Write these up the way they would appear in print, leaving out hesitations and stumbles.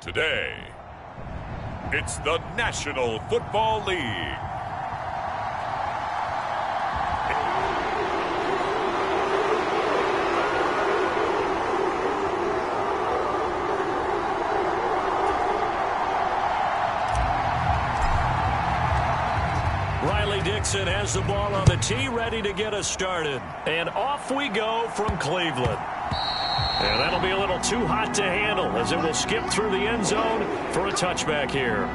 Today, it's the National Football League. Dixon has the ball on the tee, ready to get us started. And off we go from Cleveland. And that'll be a little too hot to handle as it will skip through the end zone for a touchback here.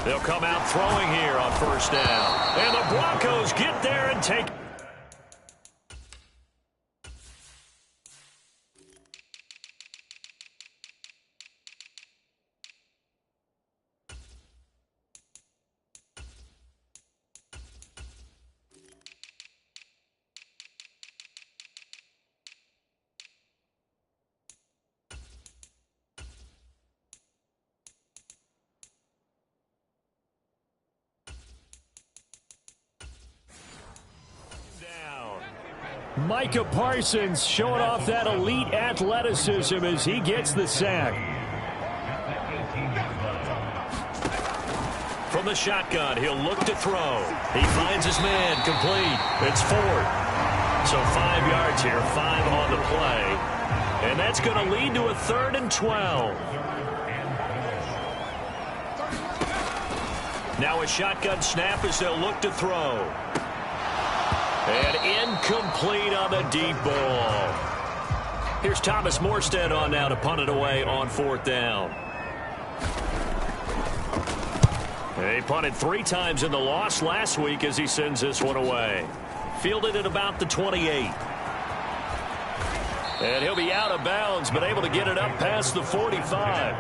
They'll come out throwing here on first down. And the Broncos get there and take. Micah Parsons showing off that elite athleticism as he gets the sack. From the shotgun, he'll look to throw. He finds his man, complete. It's Ford. So 5 yards here, 5 on the play. And that's going to lead to a 3rd and 12. Now a shotgun snap as they'll look to throw. And incomplete on the deep ball. Here's Thomas Morstead on now to punt it away on 4th down. He punted 3 times in the loss last week as he sends this one away. Fielded at about the 28. And he'll be out of bounds, but able to get it up past the 45.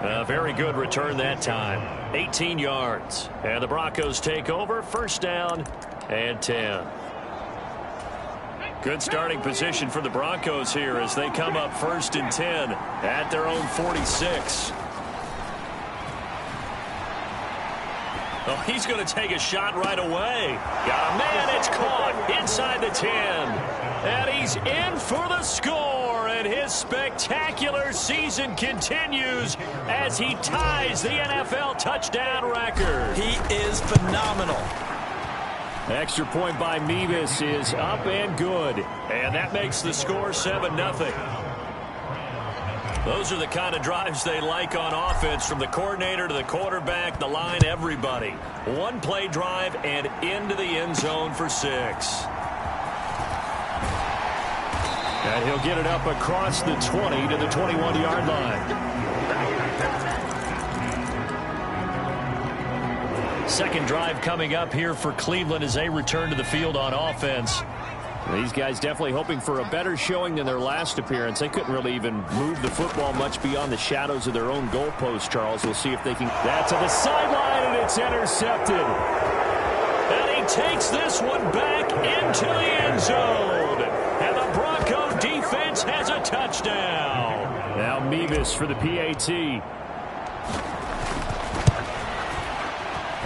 A very good return that time. 18 yards. And the Broncos take over. 1st down and 10. Good starting position for the Broncos here as they come up 1st and 10 at their own 46. Oh, he's going to take a shot right away. Got a man, it's caught inside the 10. And he's in for the score. And his spectacular season continues as he ties the NFL touchdown record. He is phenomenal. Extra point by Mevis is up and good. And that makes the score 7-0. Those are the kind of drives they like on offense, from the coordinator to the quarterback, the line, everybody. 1-play drive and into the end zone for 6. And he'll get it up across the 20 to the 21-yard line. Second drive coming up here for Cleveland as they return to the field on offense. These guys definitely hoping for a better showing than their last appearance. They couldn't really even move the football much beyond the shadows of their own goalpost, Charles. We'll see if they can. That's to the sideline, and it's intercepted. And he takes this one back into the end zone. And the Bronco defense has a touchdown. Now Mevis for the PAT.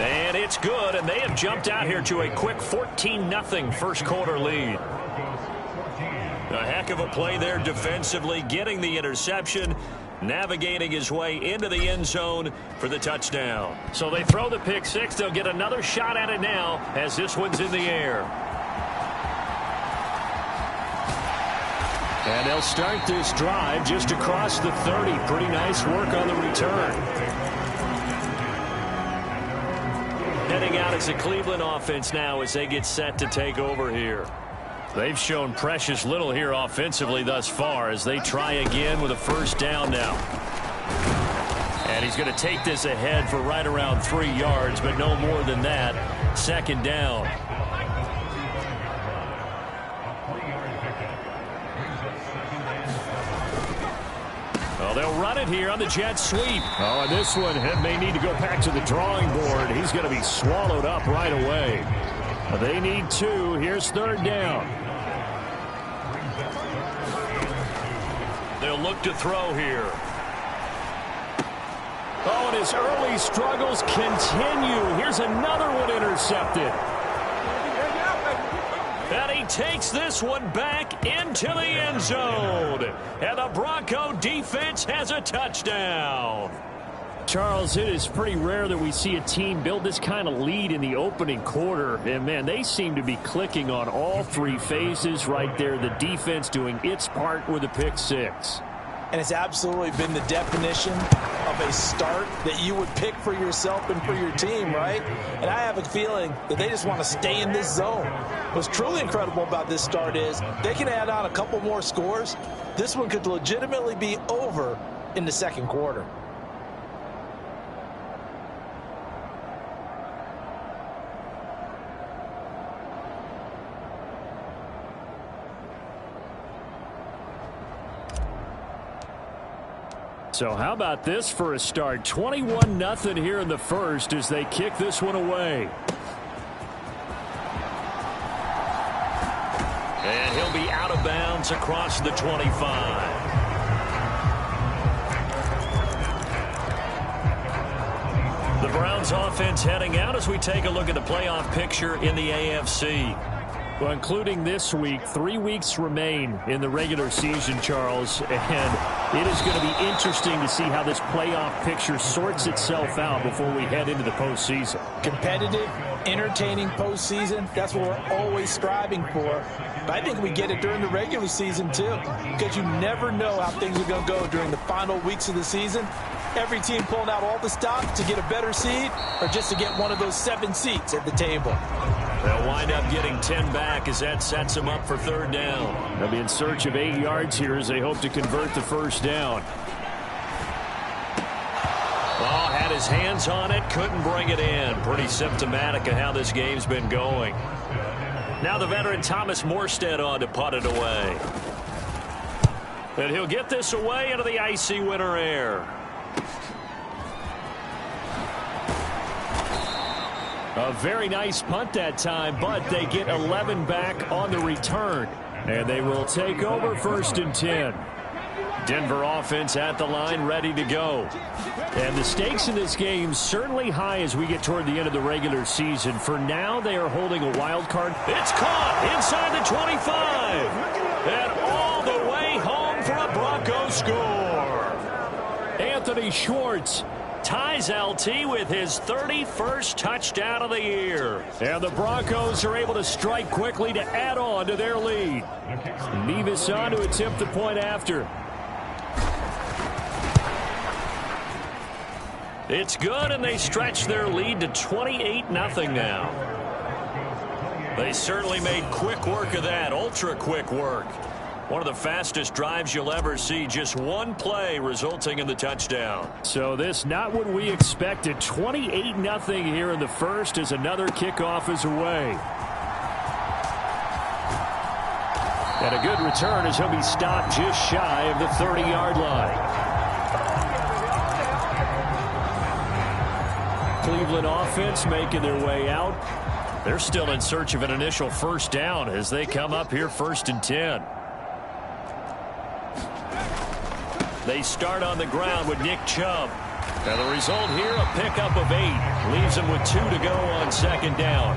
And it's good, and they have jumped out here to a quick 14-0 first quarter lead. A heck of a play there defensively, getting the interception, navigating his way into the end zone for the touchdown. So they throw the pick 6. They'll get another shot at it now as this one's in the air. And they'll start this drive just across the 30. Pretty nice work on the return. Heading out as the Cleveland offense now as they get set to take over here. They've shown precious little here offensively thus far as they try again with a 1st down now. And he's going to take this ahead for right around 3 yards, but no more than that. 2nd down. Well, they'll run it here on the jet sweep. Oh, and this one may need to go back to the drawing board. He's going to be swallowed up right away. They need 2. Here's 3rd down. They'll look to throw here. Oh, and his early struggles continue. Here's another one intercepted. And he takes this one back into the end zone. And the Bronco defense has a touchdown. Charles, it is pretty rare that we see a team build this kind of lead in the opening quarter. And, man, they seem to be clicking on all three phases right there. The defense doing its part with a pick six. And it's absolutely been the definition of a start that you would pick for yourself and for your team, right? And I have a feeling that they just want to stay in this zone. What's truly incredible about this start is they can add on a couple more scores. This one could legitimately be over in the second quarter. So how about this for a start? 21-0 here in the first as they kick this one away. And he'll be out of bounds across the 25. The Browns offense heading out as we take a look at the playoff picture in the AFC. Well, including this week, 3 weeks remain in the regular season, Charles, and it is going to be interesting to see how this playoff picture sorts itself out before we head into the postseason. Competitive, entertaining postseason, that's what we're always striving for. But I think we get it during the regular season, too, because you never know how things are going to go during the final weeks of the season. Every team pulling out all the stops to get a better seed or just to get one of those 7 seats at the table. They'll wind up getting 10 back as that sets them up for third down. They'll be in search of 8 yards here as they hope to convert the first down. Oh, had his hands on it, couldn't bring it in. Pretty symptomatic of how this game's been going. Now the veteran Thomas Morstead on to punt it away. And he'll get this away into the icy winter air. A very nice punt that time, but they get 11 back on the return. And they will take over 1st and 10. Denver offense at the line, ready to go. And the stakes in this game certainly high as we get toward the end of the regular season. For now, they are holding a wild card. It's caught inside the 25. And all the way home for a Broncos score. Anthony Schwartz ties LT with his 31st touchdown of the year. And the Broncos are able to strike quickly to add on to their lead. Nevis on to attempt the point after. It's good, and they stretch their lead to 28-0 now. They certainly made quick work of that, ultra-quick work. One of the fastest drives you'll ever see, just one play resulting in the touchdown. So this not what we expected. 28-0 here in the first as another kickoff is away. And a good return as he'll be stopped just shy of the 30-yard line. Cleveland offense making their way out. They're still in search of an initial first down as they come up here 1st and 10. They start on the ground with Nick Chubb. And the result here, a pickup of 8. Leaves them with 2 to go on 2nd down.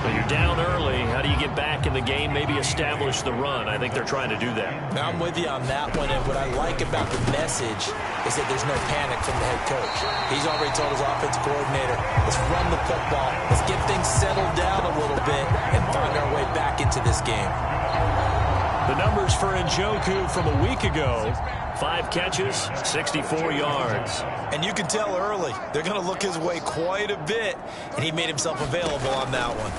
But you're down early. How do you get back in the game? Maybe establish the run. I think they're trying to do that. I'm with you on that one. And what I like about the message is that there's no panic from the head coach. He's already told his offensive coordinator, let's run the football. Let's get things settled down a little bit and find our way back into this game. The numbers for Njoku from a week ago. 5 catches, 64 yards. And you can tell early, they're going to look his way quite a bit, and he made himself available on that one.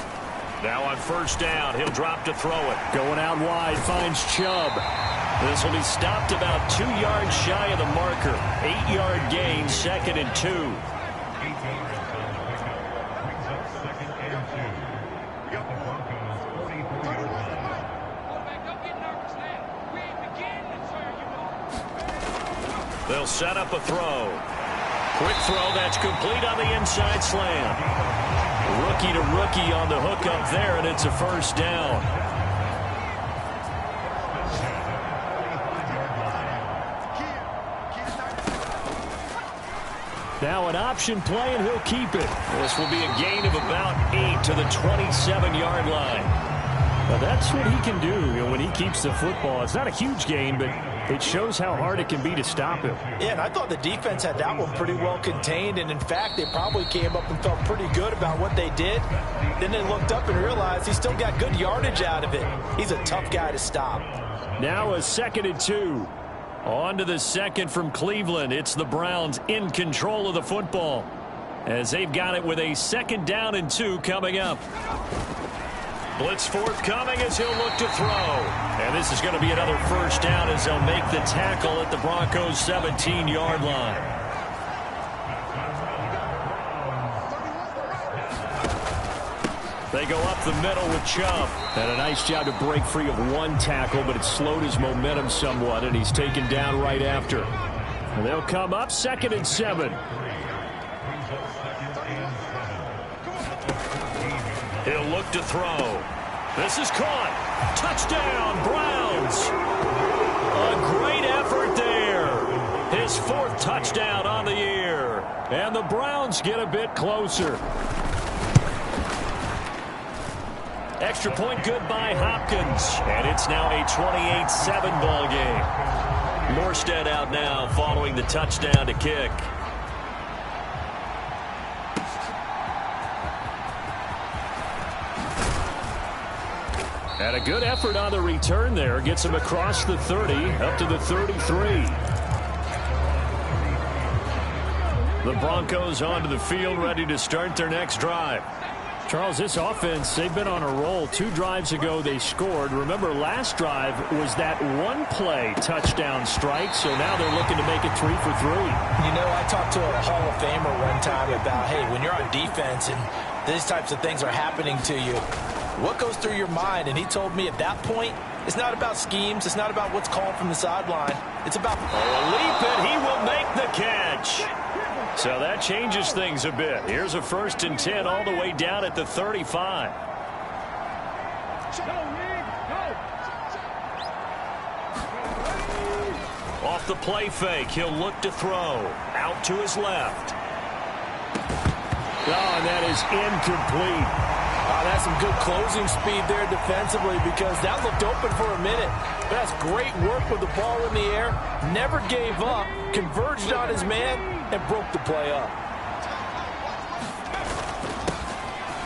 Now on 1st down, he'll drop to throw it. Going out wide, finds Chubb. This will be stopped about 2 yards shy of the marker. 8-yard gain, 2nd and 2. They'll set up a throw. Quick throw that's complete on the inside slant. Rookie to rookie on the hook up there, and it's a 1st down. Now an option play, and he'll keep it. This will be a gain of about 8 to the 27-yard line. Now that's what he can do, when he keeps the football. It's not a huge gain, but it shows how hard it can be to stop him. Yeah, and I thought the defense had that one pretty well contained, and in fact, they probably came up and felt pretty good about what they did. Then they looked up and realized he still got good yardage out of it. He's a tough guy to stop. Now a 2nd and 2. On to the second from Cleveland. It's the Browns in control of the football as they've got it with a 2nd down and 2 coming up. Blitz forthcoming as he'll look to throw. And this is going to be another 1st down as they'll make the tackle at the Broncos' 17-yard line. They go up the middle with Chubb. And a nice job to break free of one tackle, but it slowed his momentum somewhat, and he's taken down right after. And they'll come up 2nd and 7. He'll look to throw. This is caught. Touchdown, Browns. A great effort there. His 4th touchdown on the year. And the Browns get a bit closer. Extra point good by Hopkins. And it's now a 28-7 ball game. Morstead out now following the touchdown to kick. And a good effort on the return there. Gets him across the 30 up to the 33. The Broncos onto the field ready to start their next drive. Charles, this offense, they've been on a roll. 2 drives ago, they scored. Remember, last drive was that one-play touchdown strike, so now they're looking to make it 3 for 3. You know, I talked to a Hall of Famer one time about, hey, when you're on defense and these types of things are happening to you, what goes through your mind? And he told me at that point, it's not about schemes. It's not about what's called from the sideline. It's about leap, and he will make the catch. So that changes things a bit. Here's a 1st and 10 all the way down at the 35. Off the play fake, he'll look to throw. Out to his left. Oh, and that is incomplete. That's some good closing speed there defensively because that looked open for a minute. But that's great work with the ball in the air. Never gave up. Converged on his man and broke the play up.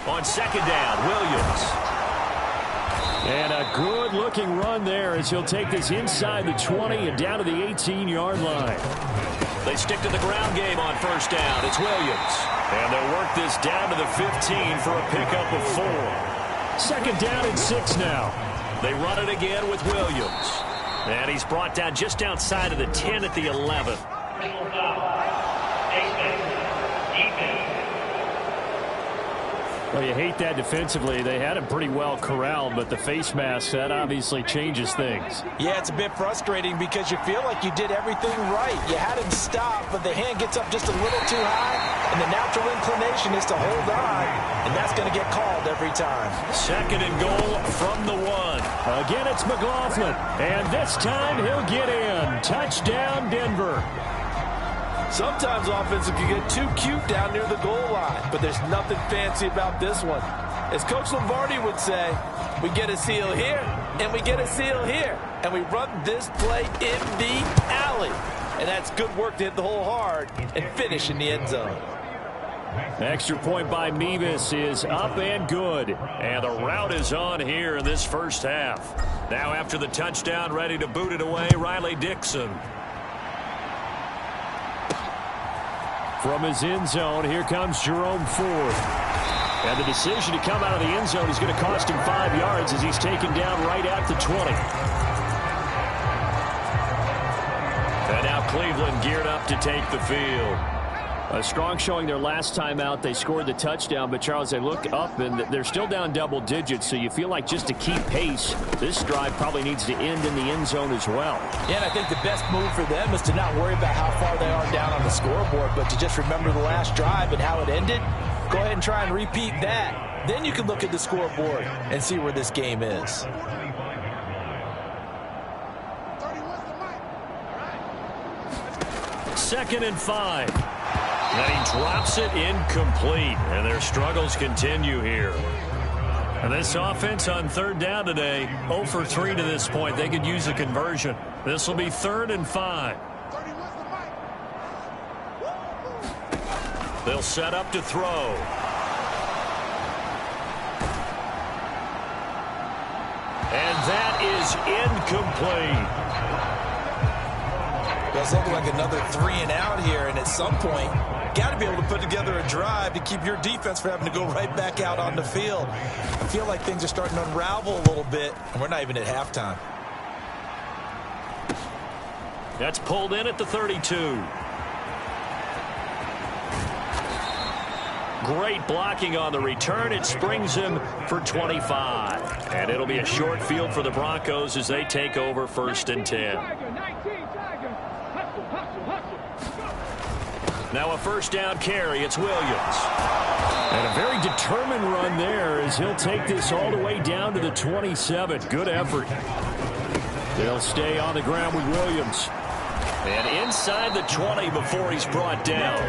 On 2nd down, Williams. And a good-looking run there as he'll take this inside the 20 and down to the 18-yard line. They stick to the ground game on 1st down. It's Williams. And they'll work this down to the 15 for a pickup of 4. 2nd down and 6 now. They run it again with Williams. And he's brought down just outside of the 10 at the 11. Well, you hate that defensively. They had him pretty well corralled, but the face mask, that obviously changes things. Yeah, it's a bit frustrating because you feel like you did everything right. You had him stop, but the hand gets up just a little too high, and the natural inclination is to hold on, and that's going to get called every time. 2nd and goal from the 1. Again, it's McLaughlin, and this time he'll get in. Touchdown, Denver. Sometimes offenses can get too cute down near the goal line, but there's nothing fancy about this one. As Coach Lombardi would say, we get a seal here, and we get a seal here, and we run this play in the alley. And that's good work to hit the hole hard and finish in the end zone. Extra point by Mevis is up and good. And the route is on here in this 1st half. Now after the touchdown, ready to boot it away, Riley Dixon. From his end zone, here comes Jerome Ford. And the decision to come out of the end zone is going to cost him 5 yards as he's taken down right at the 20. And now Cleveland geared up to take the field. A strong showing their last time out. They scored the touchdown, but Charles, they look up and they're still down double digits, so you feel like just to keep pace, this drive probably needs to end in the end zone as well. Yeah, and I think the best move for them is to not worry about how far they are down on the scoreboard, but to just remember the last drive and how it ended. Go ahead and try and repeat that. Then you can look at the scoreboard and see where this game is. Second and 5. And he drops it incomplete. And their struggles continue here. And this offense on third down today, 0 for 3 to this point. They could use a conversion. This will be 3rd and 5. They'll set up to throw. And that is incomplete. Does look like another 3 and out here, and at some point, got to be able to put together a drive to keep your defense from having to go right back out on the field. I feel like things are starting to unravel a little bit, and we're not even at halftime. That's pulled in at the 32. Great blocking on the return. It springs him for 25. And it'll be a short field for the Broncos as they take over 1st and 10. Now a 1st down carry. It's Williams. And a very determined run there as he'll take this all the way down to the 27. Good effort. They'll stay on the ground with Williams. And inside the 20 before he's brought down.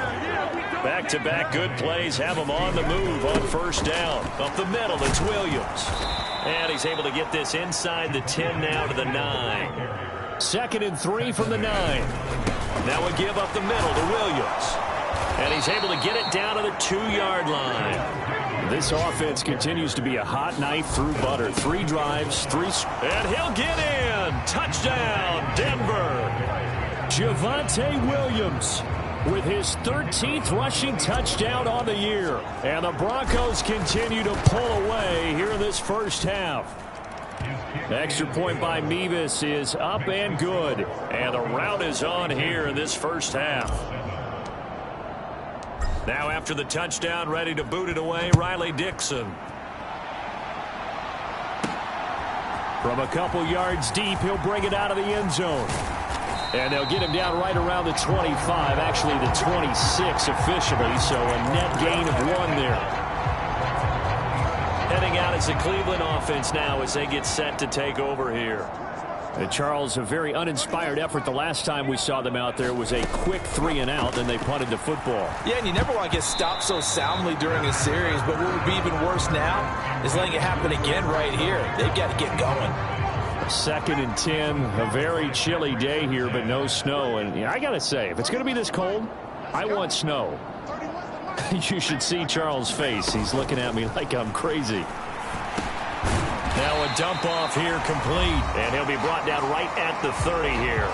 Back-to-back good plays have him on the move on 1st down. Up the middle, it's Williams. And he's able to get this inside the 10 now to the 9. 2nd and 3 from the 9. Now a give up the middle to Williams. And he's able to get it down to the 2-yard line. This offense continues to be a hot knife through butter. 3 drives, 3... And he'll get in! Touchdown, Denver! Javonte Williams with his 13th rushing touchdown on the year. And the Broncos continue to pull away here in this 1st half. Extra point by Mevis is up and good. And the route is on here in this 1st half. Now after the touchdown, ready to boot it away, Riley Dixon. From a couple yards deep, he'll bring it out of the end zone. And they'll get him down right around the 25, actually the 26 officially, so a net gain of 1 there. Heading out as the Cleveland offense now as they get set to take over here. And Charles, a very uninspired effort the last time we saw them out there was a quick 3 and out, then they punted the football. Yeah, and you never want to get stopped so soundly during a series, but what would be even worse now is letting it happen again right here. They've got to get going. 2nd and 10, a very chilly day here, but no snow. And I got to say, if it's going to be this cold, I want snow. You should see Charles' face. He's looking at me like I'm crazy. Now a dump off here complete, and he'll be brought down right at the 30 here.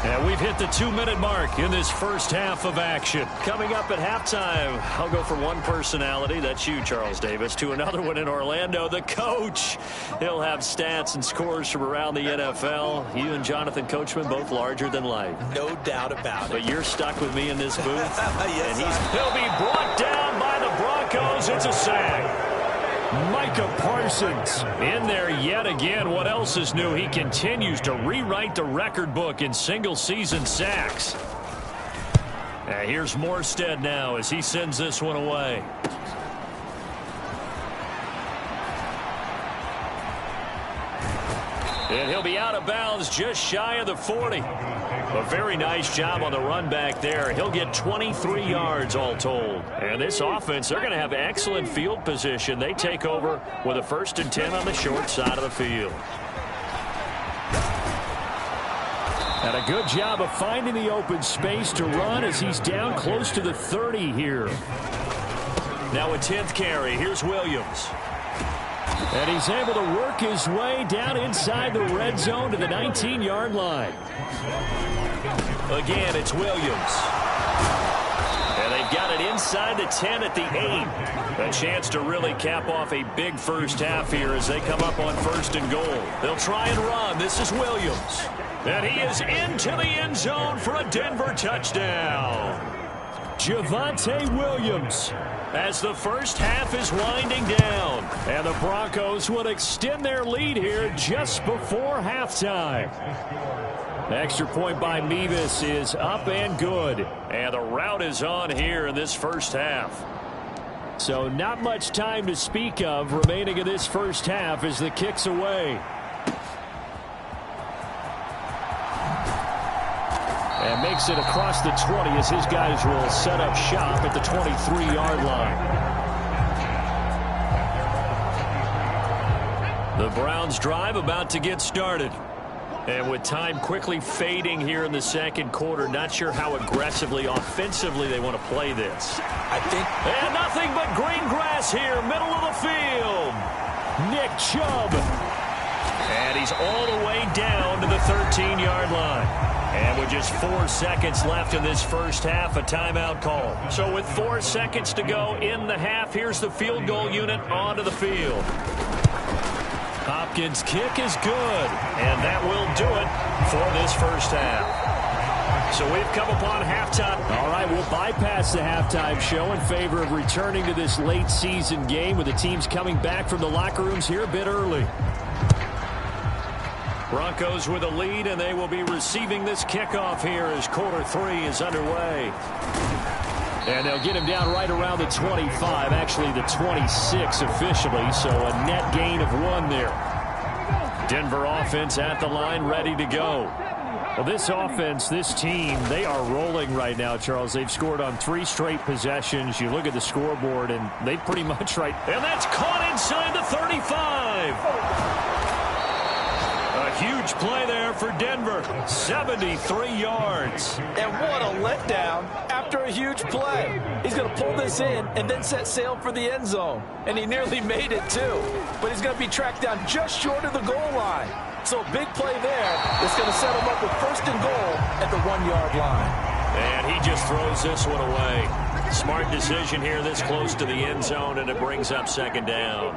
And we've hit the 2-minute mark in this 1st half of action. Coming up at halftime, I'll go from one personality, that's you, Charles Davis, to another one in Orlando, the coach. He'll have stats and scores from around the NFL. You and Jonathan Coachman, both larger than life. No doubt about it. But you're stuck with me in this booth. Yes, and he'll be brought down by the Broncos. It's a sack. Micah Parsons in there yet again. What else is new? He continues to rewrite the record book in single-season sacks. And here's Morstead now as he sends this one away. And he'll be out of bounds just shy of the 40. A very nice job on the run back there. He'll get 23 yards all told. And this offense, they're going to have excellent field position. They take over with a 1st and 10 on the short side of the field. And a good job of finding the open space to run as he's down close to the 30 here. Now a 10th carry. Here's Williams. And he's able to work his way down inside the red zone to the 19-yard line. Again, it's Williams. And they've got it inside the 10 at the 8. A chance to really cap off a big 1st half here as they come up on 1st and goal. They'll try and run. This is Williams. And he is into the end zone for a Denver touchdown. Javonte Williams as the 1st half is winding down. And the Broncos will extend their lead here just before halftime. Extra point by Mevis is up and good. And the route is on here in this 1st half. So not much time to speak of remaining in this 1st half as the kick's away. And makes it across the 20 as his guys will set up shop at the 23-yard line. The Browns drive about to get started. And with time quickly fading here in the second quarter, not sure how aggressively, offensively they want to play this. And nothing but green grass here, middle of the field. Nick Chubb. And he's all the way down to the 13-yard line. And with just 4 seconds left in this first half, a timeout call. So with 4 seconds to go in the half, here's the field goal unit onto the field. Hopkins' kick is good, and that will do it for this first half. So we've come upon halftime. All right, we'll bypass the halftime show in favor of returning to this late season game with the teams coming back from the locker rooms here a bit early. Broncos with a lead, and they will be receiving this kickoff here as quarter 3 is underway. And they'll get him down right around the 25, actually the 26 officially, so a net gain of 1 there. Denver offense at the line, ready to go. Well, this offense, this team, they are rolling right now, Charles. They've scored on 3 straight possessions. You look at the scoreboard, and they pretty much right. And that's caught inside the 35. Huge play there for Denver. 73 yards. And what a letdown after a huge play. He's going to pull this in and then set sail for the end zone. And he nearly made it, too. But he's going to be tracked down just short of the goal line. So a big play there is going to set him up with first and goal at the 1-yard line. And he just throws this one away. Smart decision here this close to the end zone, and it brings up second down.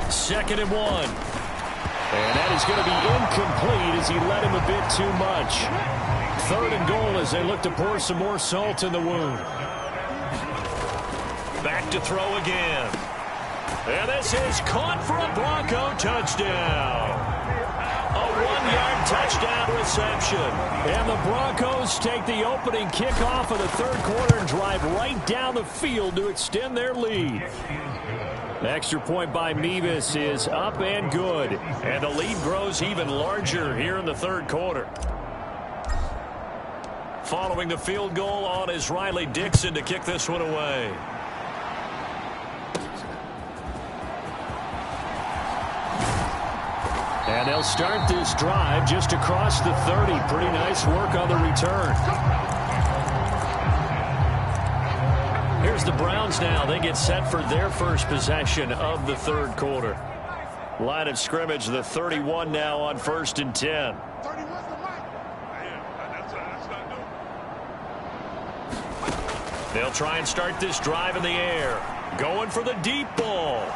2nd and 1. And that is going to be incomplete as he let him a bit too much. 3rd and goal as they look to pour some more salt in the wound. Back to throw again. And this is caught for a Bronco touchdown. A 1-yard touchdown reception. And the Broncos take the opening kickoff of the 3rd quarter and drive right down the field to extend their lead. The extra point by Mevis is up and good. And the lead grows even larger here in the 3rd quarter. Following the field goal on is Riley Dixon to kick this one away. And they'll start this drive just across the 30. Pretty nice work on the return. Here's the Browns now. They get set for their first possession of the 3rd quarter. Line of scrimmage, the 31 now on 1st and 10. They'll try and start this drive in the air. Going for the deep ball.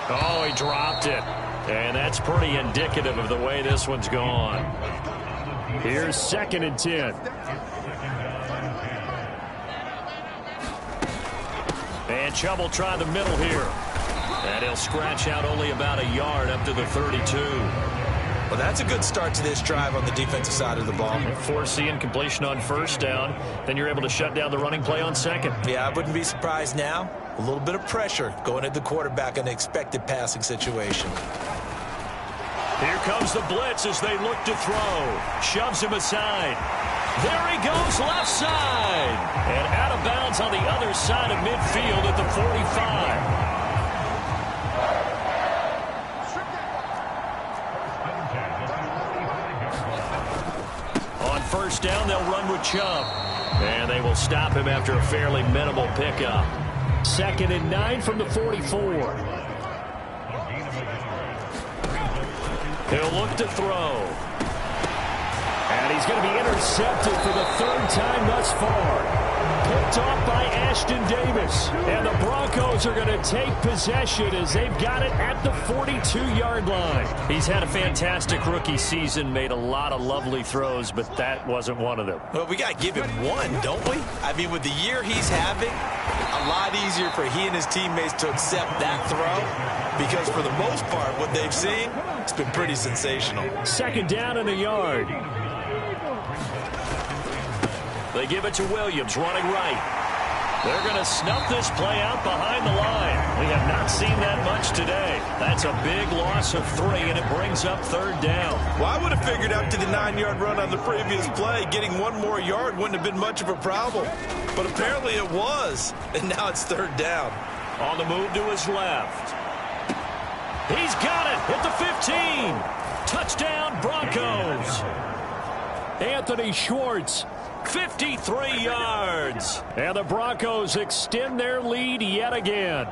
Oh, he dropped it. And that's pretty indicative of the way this one's gone. Here's 2nd and 10. And Chubb will try the middle here. And he'll scratch out only about a yard up to the 32. Well, that's a good start to this drive on the defensive side of the ball. Forcing completion on 1st down. Then you're able to shut down the running play on 2nd. Yeah, I wouldn't be surprised now. A little bit of pressure going at the quarterback in an expected passing situation. Here comes the blitz as they look to throw. Shoves him aside. There he goes left side. And out of bounds on the other side of midfield at the 45. On 1st down, they'll run with Chubb. And they will stop him after a fairly minimal pickup. 2nd and 9 from the 44. He'll look to throw. And he's going to be intercepted for the 3rd time thus far. Picked off by Ashton Davis. And the Broncos are going to take possession as they've got it at the 42-yard line. He's had a fantastic rookie season, made a lot of lovely throws, but that wasn't one of them. Well, we got to give him one, don't we? I mean, with the year he's having, a lot easier for he and his teammates to accept that throw, because for the most part, what they've seen, it's been pretty sensational. 2nd down and a yard. They give it to Williams, running right. They're going to snuff this play out behind the line. We have not seen that much today. That's a big loss of 3, and it brings up 3rd down. Well, I would have figured after the 9-yard run on the previous play, getting 1 more yard wouldn't have been much of a problem. But apparently it was, and now it's 3rd down. On the move to his left. He's got it at the 15. Touchdown, Broncos. Anthony Schwartz, 53 yards. And the Broncos extend their lead yet again.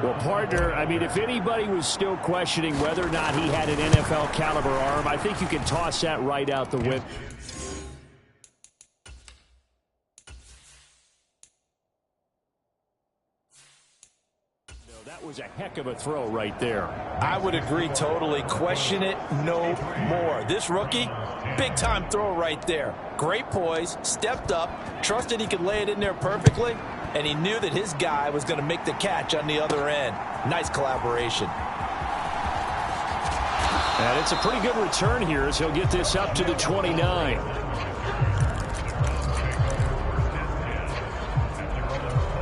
Well, partner, I mean, if anybody was still questioning whether or not he had an NFL caliber arm, I think you can toss that right out the window. That was a heck of a throw right there. I would agree totally. Question it no more. This rookie, big-time throw right there. Great poise, stepped up, trusted he could lay it in there perfectly, and he knew that his guy was going to make the catch on the other end. Nice collaboration. And it's a pretty good return here as he'll get this up to the 29.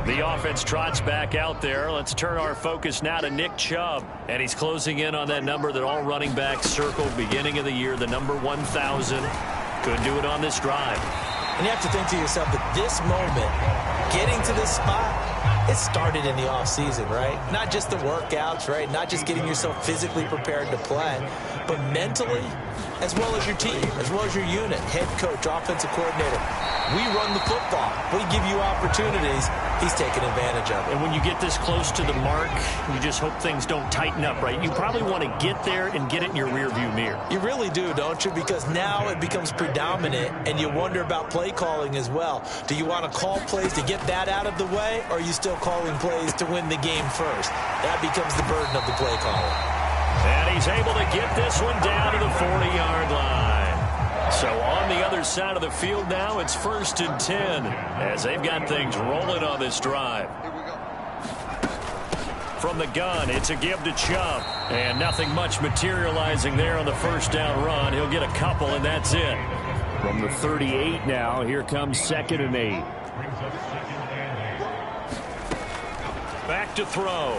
The offense trots back out there. Let's turn our focus now to Nick Chubb. And he's closing in on that number that all running backs circled beginning of the year, the number 1,000. Could do it on this drive. And you have to think to yourself that this moment, getting to this spot, it started in the offseason, right? Not just the workouts, right? Not just getting yourself physically prepared to play, but mentally, as well as your team, as well as your unit, head coach, offensive coordinator. We run the football. We give you opportunities. He's taking advantage of it. And when you get this close to the mark, you just hope things don't tighten up, right? You probably want to get there and get it in your rearview mirror. You really do, don't you? Because now it becomes predominant, and you wonder about play calling as well. Do you want to call plays to get that out of the way, or are you still calling plays to win the game first? That becomes the burden of the play caller. And he's able to get this one down to the 40-yard line. So on the other side of the field now, it's 1st and 10 as they've got things rolling on this drive. From the gun, it's a give to Chubb. And nothing much materializing there on the 1st down run. He'll get a couple, and that's it. From the 38 now, here comes 2nd and 8. Back to throw.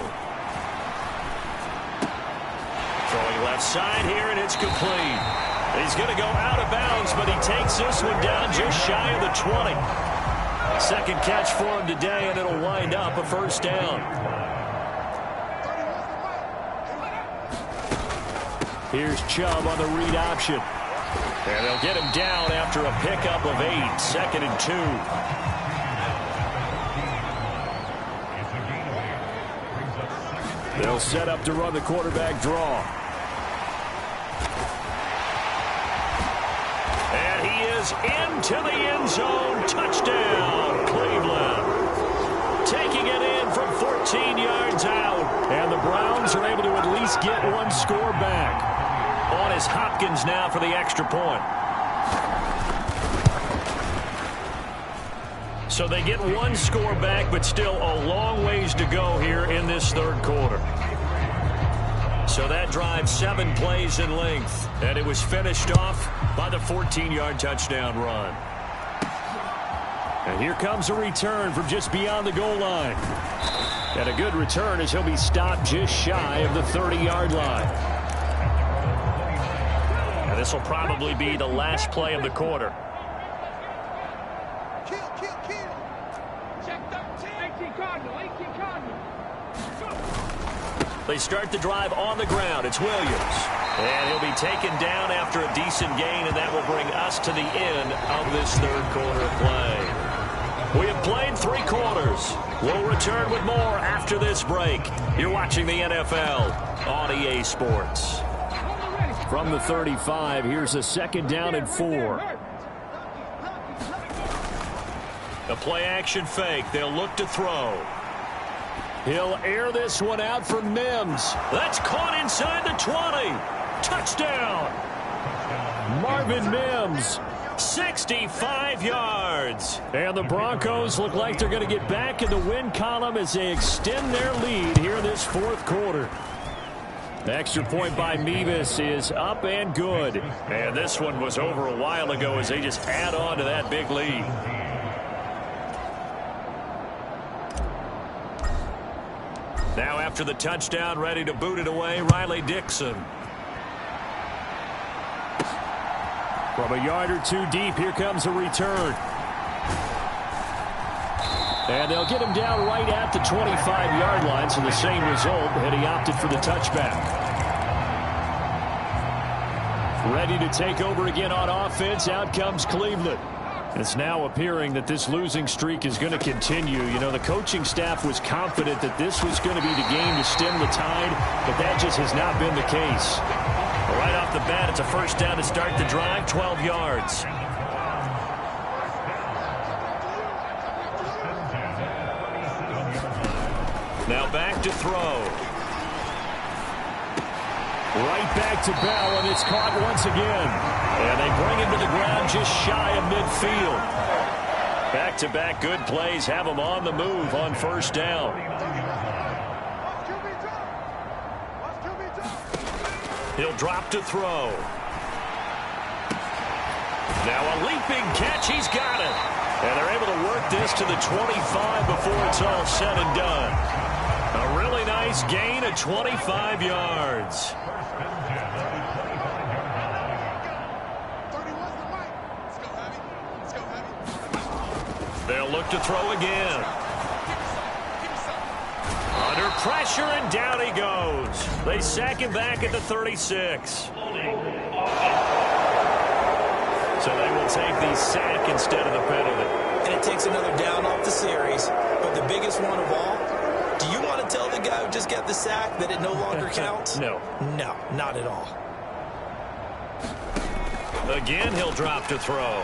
Throwing left side here, and it's complete. He's going to go out of bounds, but he takes this one down just shy of the 20. Second catch for him today, and it'll wind up a 1st down. Here's Chubb on the read option. And they'll get him down after a pickup of 8. 2nd and 2. They'll set up to run the quarterback draw. And he is into the end zone. Touchdown, Cleveland. Taking it in from 14 yards out. And the Browns are able to at least get one score back. On is Hopkins now for the extra point. So they get one score back, but still a long ways to go here in this 3rd quarter. So that drive 7 plays in length, and it was finished off by the 14-yard touchdown run. And here comes a return from just beyond the goal line. And a good return as he'll be stopped just shy of the 30-yard line. And this will probably be the last play of the quarter. They start the drive on the ground. It's Williams. And he'll be taken down after a decent gain, and that will bring us to the end of this 3rd quarter of play. We have played 3 quarters. We'll return with more after this break. You're watching the NFL on EA Sports. From the 35, here's a 2nd down and 4. A play-action fake. They'll look to throw. He'll air this one out for Mims. That's caught inside the 20. Touchdown. Marvin Mims, 65 yards. And the Broncos look like they're going to get back in the win column as they extend their lead here this 4th quarter. The extra point by Mevis is up and good. And this one was over a while ago as they just add on to that big lead. after the touchdown, ready to boot it away, Riley Dixon. From a yard or two deep, here comes a return. And they'll get him down right at the 25-yard line, so the same result, and he opted for the touchback. Ready to take over again on offense. Out comes Cleveland. It's now appearing that this losing streak is going to continue. You know, the coaching staff was confident that this was going to be the game to stem the tide, but that just has not been the case. Right off the bat, it's a first down to start the drive, 12 yards. Now back to throw. Right back to Bell, and it's caught once again. And they bring him to the ground just shy of midfield. Back-to-back good plays have him on the move on first down. He'll drop to throw. Now a leaping catch. He's got it. And they're able to work this to the 25 before it's all said and done. A really nice gain of 25 yards. They'll look to throw again. Under pressure, and down he goes. They sack him back at the 36. So they will take the sack instead of the penalty. And it takes another down off the series. But the biggest one of all, do you want to tell the guy who just got the sack that it no longer counts? No. No, not at all. Again, he'll drop to throw.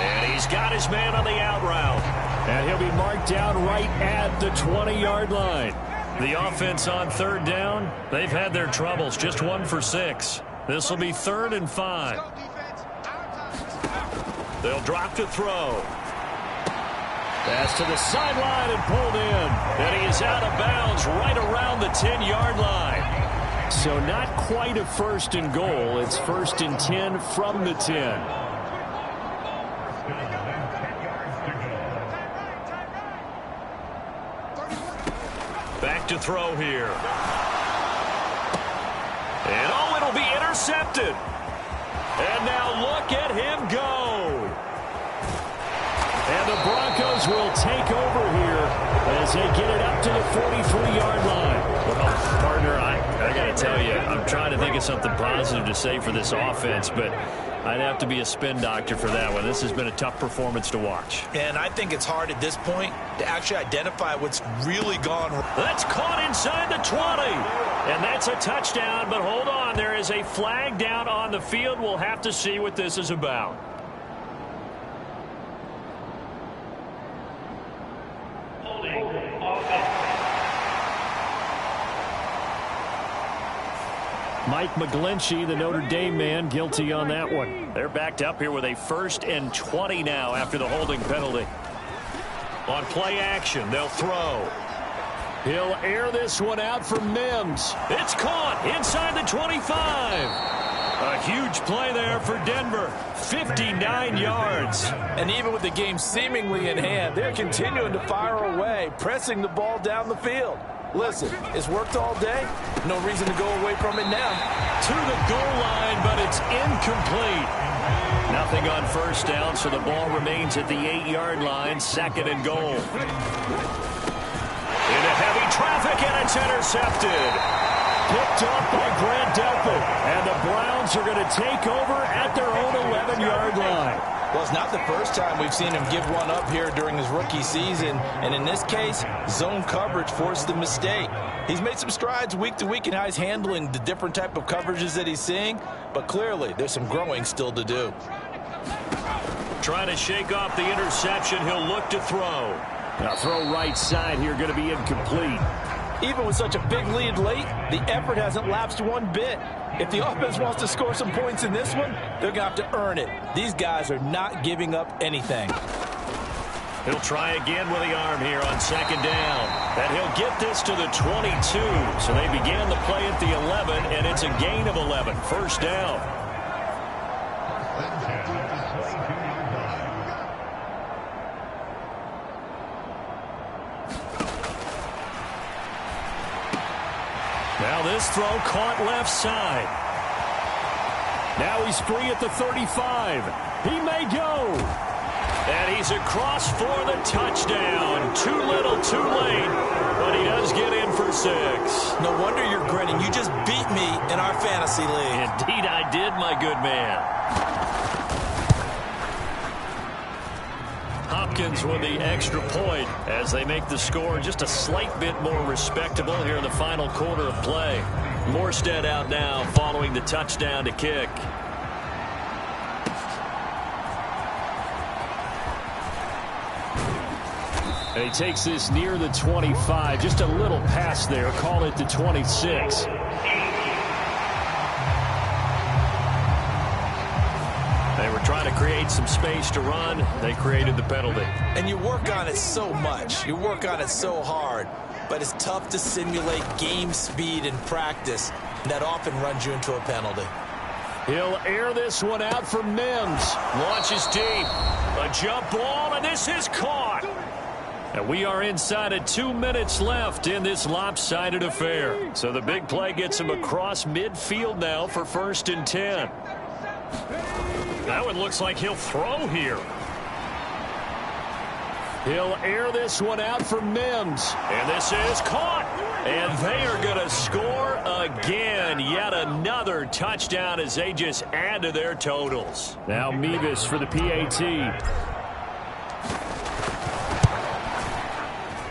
And he's got his man on the out route. And he'll be marked down right at the 20-yard line. The offense on third down, they've had their troubles. Just 1 for 6. This will be 3rd and 5. They'll drop to throw. Pass to the sideline and pulled in. And he is out of bounds right around the 10-yard line. So not quite a 1st and goal. It's 1st and 10 from the 10. Back to throw here. And oh, it'll be intercepted. And now look at him go. And the Broncos will take over here as they get it up to the 43-yard line. Well, partner, I got to tell you, I'm trying to think of something positive to say for this offense, but I'd have to be a spin doctor for that one. This has been a tough performance to watch. And I think it's hard at this point to actually identify what's really gone wrong. That's caught inside the 20. And that's a touchdown, but hold on. There is a flag down on the field. We'll have to see what this is about. Mike McGlinchey, the Notre Dame man, guilty on that one. They're backed up here with a 1st and 20 now after the holding penalty. On play action, they'll throw. He'll air this one out for Mims. It's caught inside the 25. A huge play there for Denver. 59 yards. And even with the game seemingly in hand, they're continuing to fire away, pressing the ball down the field. Listen, it's worked all day. No reason to go away from it now. To the goal line, but it's incomplete. Nothing on first down, so the ball remains at the 8-yard line. 2nd and goal. Into heavy traffic, and it's intercepted. Picked off by Grant Delpit. And the Browns are going to take over at their own 11-yard line. Well, it's not the first time we've seen him give one up here during his rookie season. And in this case, zone coverage forced the mistake. He's made some strides week to week in how he's handling the different type of coverages that he's seeing. But clearly, there's some growing still to do. Trying to shake off the interception. He'll look to throw. Now throw right side here, going to be incomplete. Even with such a big lead late, the effort hasn't lapsed one bit. If the offense wants to score some points in this one, they're going to have to earn it. These guys are not giving up anything. He'll try again with the arm here on 2nd down. And he'll get this to the 22. So they began the play at the 11, and it's a gain of 11. 1st down. Now this throw caught left side. Now he's free at the 35. He may go. And he's across for the touchdown. Too little, too late. But he does get in for 6. No wonder you're grinning. You just beat me in our fantasy league. Indeed I did, my good man. Hopkins with the extra point as they make the score just a slight bit more respectable here in the final quarter of play. Morstead out now following the touchdown to kick. And he takes this near the 25. Just a little pass there. Call it the 26. They were trying to create some space to run. They created the penalty. And you work on it so much. You work on it so hard. But it's tough to simulate game speed in practice. That often runs you into a penalty. He'll air this one out for Mims. Launches deep. A jump ball, and this is caught. And we are inside of 2 minutes left in this lopsided affair. So the big play gets him across midfield now for 1st and 10. That one looks like he'll throw here. He'll air this one out for Mims. And this is caught. And they are going to score again. Yet another touchdown as they just add to their totals. Now Mevis for the PAT.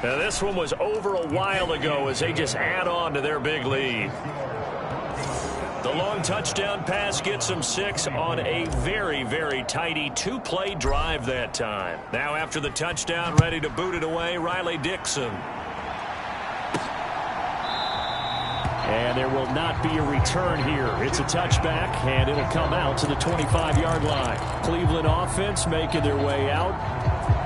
Now this one was over a while ago as they just add on to their big lead. The long touchdown pass gets them 6 on a very, very tidy 2-play drive that time. Now after the touchdown, ready to boot it away, Riley Dixon. And there will not be a return here. It's a touchback, and it'll come out to the 25-yard line. Cleveland offense making their way out.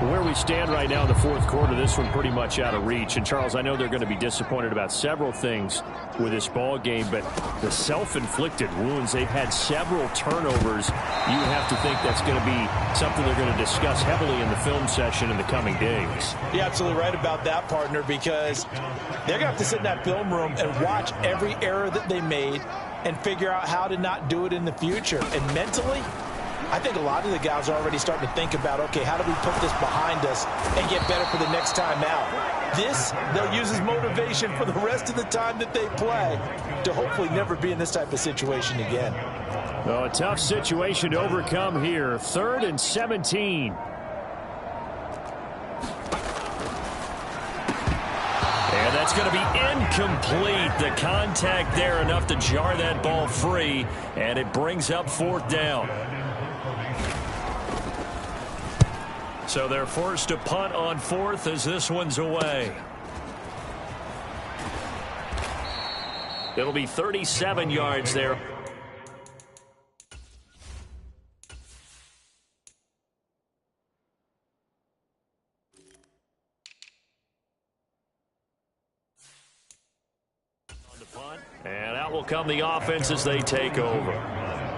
Where we stand right now in the 4th quarter, this one pretty much out of reach. And, Charles, I know they're going to be disappointed about several things with this ball game, but the self-inflicted wounds, they've had several turnovers. You have to think that's going to be something they're going to discuss heavily in the film session in the coming days. You're absolutely right about that, partner, because they're going to have to sit in that film room and watch every error that they made and figure out how to not do it in the future. And mentally, I think a lot of the guys are already starting to think about, okay, how do we put this behind us and get better for the next time out? This, they'll use as motivation for the rest of the time that they play to hopefully never be in this type of situation again. Well, a tough situation to overcome here. 3rd and 17. And that's going to be incomplete. The contact there enough to jar that ball free, and it brings up 4th down. So they're forced to punt on 4th as this one's away. It'll be 37 yards there. On the punt, and out will come the offense as they take over.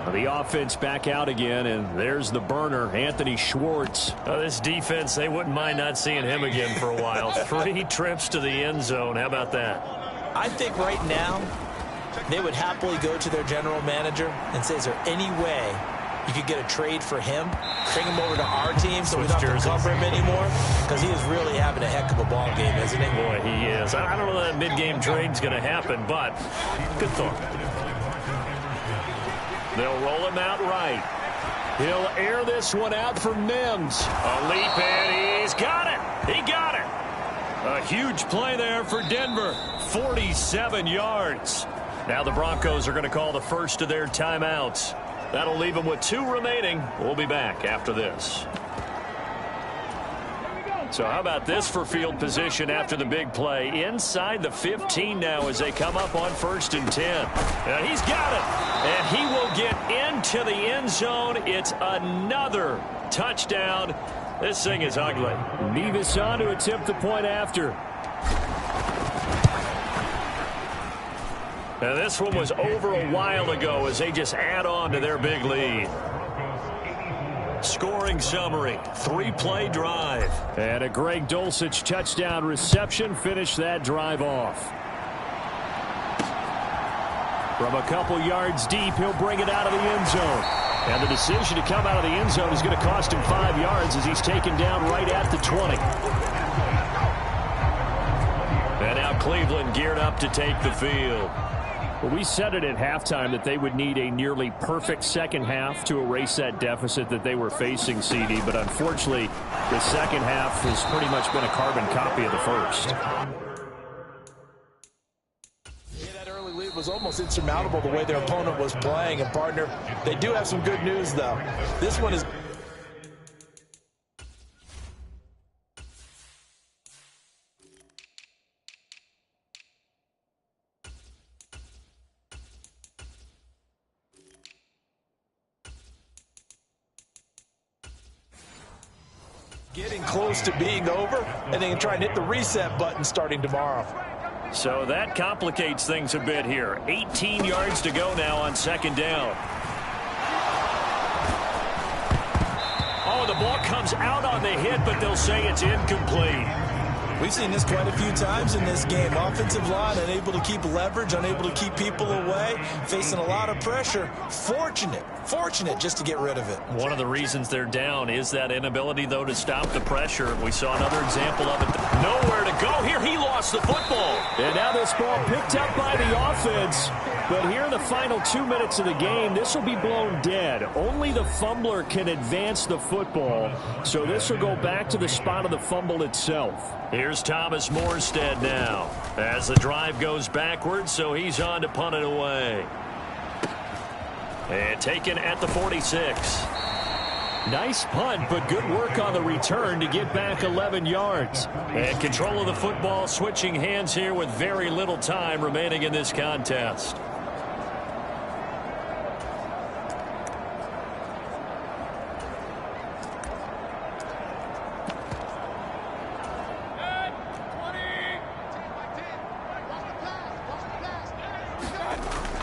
The offense back out again, and there's the burner, Anthony Schwartz. This defense, they wouldn't mind not seeing him again for a while. 3 trips to the end zone. How about that? I think right now they would happily go to their general manager and say, is there any way you could get a trade for him, bring him over to our team so we don't have to cover him anymore? Because he is really having a heck of a ball game, isn't he? Boy, he is. I don't know that mid-game trade's going to happen, but good thought. They'll roll him out right. He'll air this one out for Mims. A leap, and he's got it. He got it. A huge play there for Denver. 47 yards. Now the Broncos are going to call the first of their timeouts. That'll leave them with 2 remaining. We'll be back after this. So how about this for field position after the big play? Inside the 15 now as they come up on 1st and 10. Now he's got it. And he will get into the end zone. It's another touchdown. This thing is ugly. Mevis on to attempt the point after. Now this one was over a while ago as they just add on to their big lead. Scoring summary, 3-play drive. And a Greg Dulcich touchdown reception finished that drive off. From a couple yards deep, he'll bring it out of the end zone. And the decision to come out of the end zone is going to cost him 5 yards as he's taken down right at the 20. And now Cleveland geared up to take the field. Well, we said it at halftime that they would need a nearly perfect second half to erase that deficit that they were facing, CD. But unfortunately, the second half has pretty much been a carbon copy of the first. Was almost insurmountable the way their opponent was playing. And partner, they do have some good news though. This one is getting close to being over, and they can try and hit the reset button starting tomorrow. So that complicates things a bit here. 18 yards to go now on second down. Oh, the ball comes out on the hit, but they'll say it's incomplete. We've seen this quite a few times in this game. Offensive line unable to keep leverage, unable to keep people away, facing a lot of pressure. Fortunate just to get rid of it. One of the reasons they're down is that inability, though, to stop the pressure. We saw another example of it. Nowhere to go here. He lost the football. And now this ball picked up by the offense. But here in the final 2 minutes of the game, this will be blown dead. Only the fumbler can advance the football. So this will go back to the spot of the fumble itself. Here's Thomas Morstead now as the drive goes backwards, so he's on to punt it away. And taken at the 46. Nice punt, but good work on the return to get back 11 yards. And control of the football switching hands here with very little time remaining in this contest.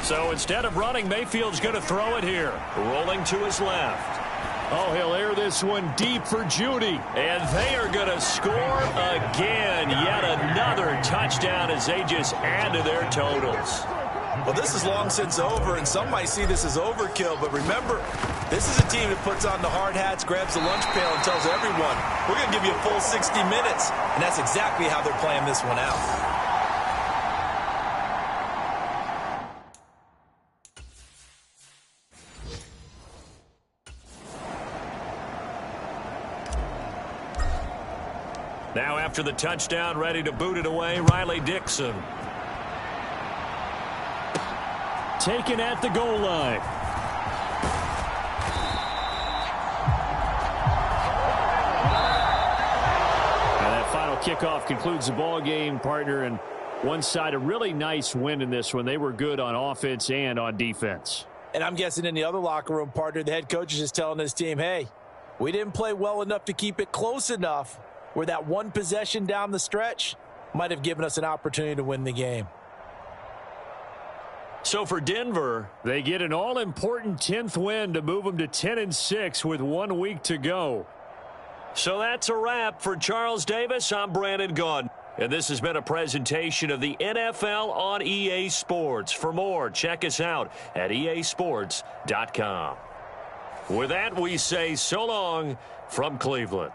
So instead of running, Mayfield's going to throw it here. Rolling to his left. Oh, he'll air this one deep for Judy. And they are going to score again. Yet another touchdown as they just add to their totals. Well, this is long since over, and some might see this as overkill. But remember, this is a team that puts on the hard hats, grabs the lunch pail, and tells everyone, we're going to give you a full 60 minutes. And that's exactly how they're playing this one out. Now after the touchdown, ready to boot it away, Riley Dixon. Taken at the goal line. And that final kickoff concludes the ball game, partner, and one side a really nice win in this one. They were good on offense and on defense. And I'm guessing in the other locker room, partner, the head coach is just telling his team, hey, we didn't play well enough to keep it close enough where that one possession down the stretch might have given us an opportunity to win the game. So for Denver, they get an all-important 10th win to move them to 10-6 with 1 week to go. So that's a wrap. For Charles Davis, I'm Brandon Gaudin. And this has been a presentation of the NFL on EA Sports. For more, check us out at easports.com. With that, we say so long from Cleveland.